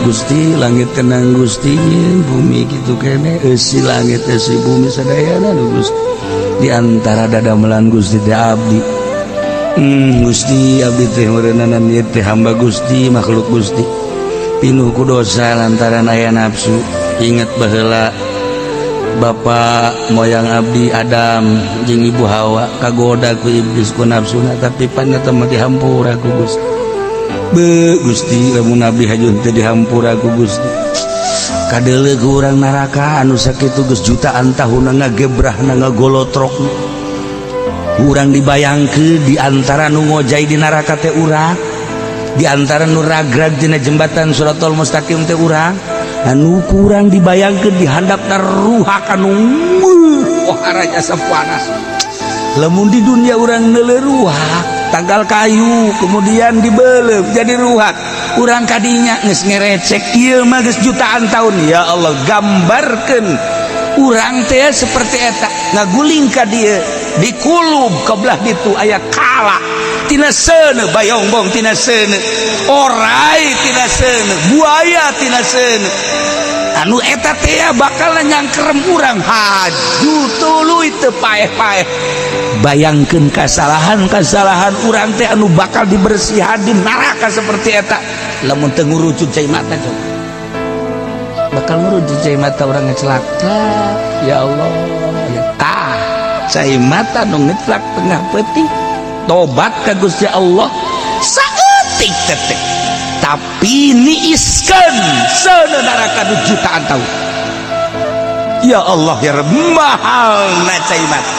Gusti langit tenang Gusti bumi gitu kene eusi langit eusi bumi sadayana Gusti di antara dadamelan Gusti teh abdi Gusti abdi teh meureunana ieu teh hamba Gusti makhluk Gusti pinuh ku dosa lantaran aya nafsu inget baheula Bapak moyang abdi Adam jeung Ibu Hawa kagoda ku iblis ku nafsuna tapi panyata mah dihampura ku Gusti Gusti lamun abdi hajun teh dihampura ku Gusti kadeuleug urang neraka anu sakitu geus jutaan tahun ngagebrahna ngagolotrok urang dibayangkeun di antara nu ngojai di neraka teh urang di antara nu ragrag dina jembatan Shiratal Mustaqim teh urang anu kurang dibayangkeun di handapna ruhak anu haranya sapanas lamun di dunia urang neuleuh ruhak tanggal kayu kemudian dibeuleum jadi ruhak urang kadinya geus ngerecek ieu mah geus jutaan tahun ya Allah gambarkeun urang teh seperti eta ngaguling ka dieu di kulub kabelah ditu aya kala tina seuneu bayombong tina seuneu orai tina seuneu buaya tina seuneu anu eta teh bakal nyangkerem urang haju tuluy teu paeh-paeh bayangkeun kasalahan urang teh anu bakal dibersihan di neraka seperti eta lamun teu ngurucut cai mata coba bakal ngurucut cai mata urang celaka ya Allah ya tah cai mata nu ngetlak tengah peuting tobat ka Gusti Allah saeutik tetek tapi niiskeun seuneu neraka nu jutaan tahun ya Allah ya Rabb mahal na cai mata